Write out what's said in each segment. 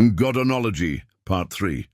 Godonology, Part 3.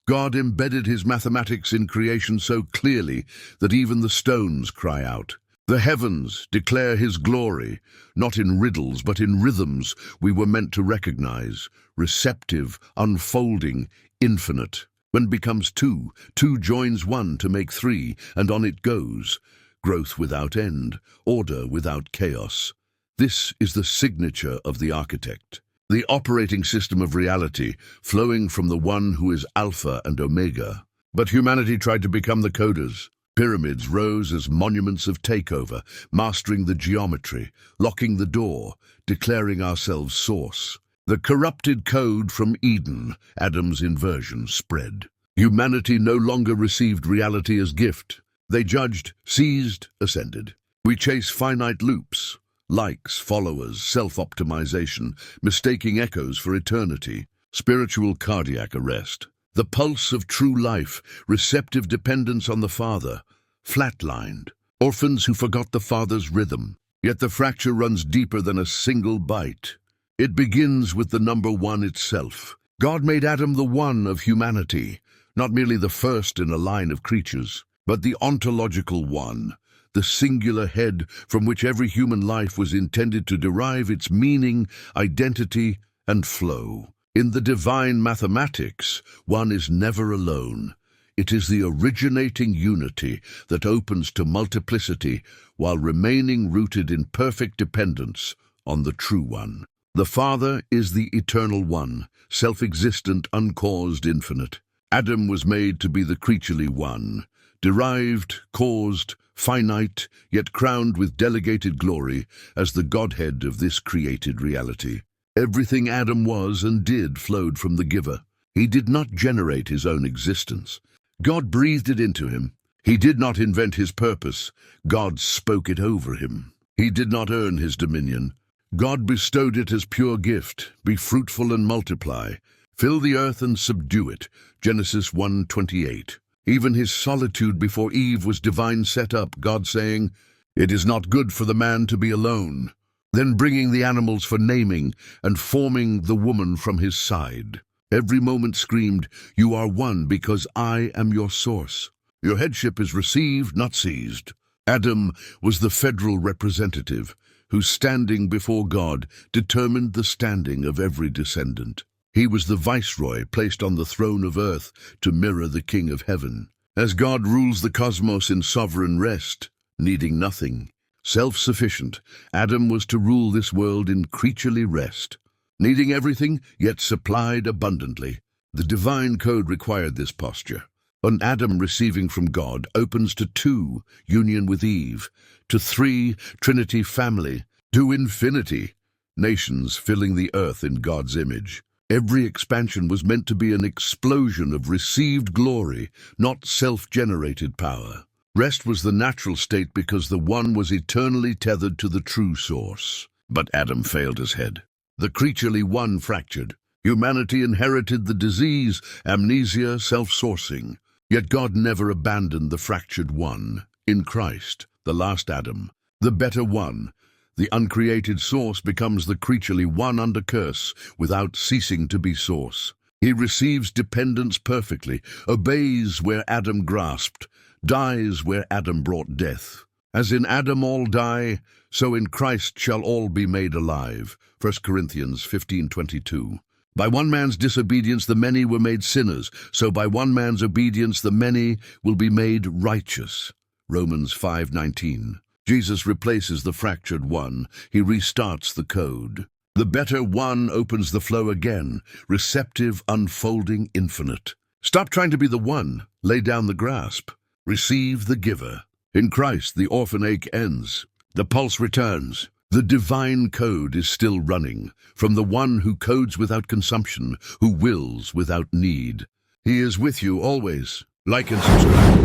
God embedded his mathematics in creation so clearly that even the stones cry out. The heavens declare his glory, not in riddles but in rhythms we were meant to recognize, receptive, unfolding, infinite. When becomes two, two joins one to make three, and on it goes. Growth without end, order without chaos. This is the signature of the architect. The operating system of reality, flowing from the one who is Alpha and Omega. But humanity tried to become the coders. Pyramids rose as monuments of takeover, mastering the geometry, locking the door, declaring ourselves source. The corrupted code from Eden, Adam's inversion, spread. Humanity no longer received reality as gift. They judged, seized, ascended. We chase finite loops. Likes, followers, self-optimization, mistaking echoes for eternity, spiritual cardiac arrest. The pulse of true life, receptive dependence on the Father, flatlined. Orphans who forgot the Father's rhythm. Yet the fracture runs deeper than a single bite. It begins with the number one itself. God made Adam the one of humanity, not merely the first in a line of creatures, but the ontological one. The singular head from which every human life was intended to derive its meaning, identity, and flow. In the divine mathematics, one is never alone. It is the originating unity that opens to multiplicity while remaining rooted in perfect dependence on the true one. The Father is the eternal one, self-existent, uncaused, infinite. Adam was made to be the creaturely one, derived, caused, finite, yet crowned with delegated glory as the Godhead of this created reality. Everything Adam was and did flowed from the giver. He did not generate his own existence. God breathed it into him. He did not invent his purpose. God spoke it over him. He did not earn his dominion. God bestowed it as pure gift. Be fruitful and multiply. Fill the earth and subdue it. Genesis 1:28. Even his solitude before Eve was divine set up, God saying, "It is not good for the man to be alone." Then bringing the animals for naming and forming the woman from his side. Every moment screamed, "You are one because I am your source." Your headship is received, not seized. Adam was the federal representative who, standing before God, determined the standing of every descendant. He was the viceroy placed on the throne of earth to mirror the King of heaven. As God rules the cosmos in sovereign rest, needing nothing, self-sufficient, Adam was to rule this world in creaturely rest, needing everything, yet supplied abundantly. The divine code required this posture. An Adam receiving from God opens to two, union with Eve, to three, Trinity family, to infinity, nations filling the earth in God's image. Every expansion was meant to be an explosion of received glory, not self-generated power. Rest was the natural state because the one was eternally tethered to the true source. But Adam failed his head. The creaturely one fractured. Humanity inherited the disease, amnesia, self-sourcing. Yet God never abandoned the fractured one. In Christ, the last Adam, the better one, the uncreated source becomes the creaturely one under curse without ceasing to be source. He receives dependence perfectly, obeys where Adam grasped, dies where Adam brought death. As in Adam all die, so in Christ shall all be made alive. 1 Corinthians 15:22. By one man's disobedience the many were made sinners, so by one man's obedience the many will be made righteous. Romans 5:19. Jesus replaces the fractured one. He restarts the code. The better one opens the flow again, receptive, unfolding, infinite. Stop trying to be the one. Lay down the grasp. Receive the giver. In Christ, the orphan ache ends. The pulse returns. The divine code is still running, from the one who codes without consumption, who wills without need. He is with you always. Like and subscribe.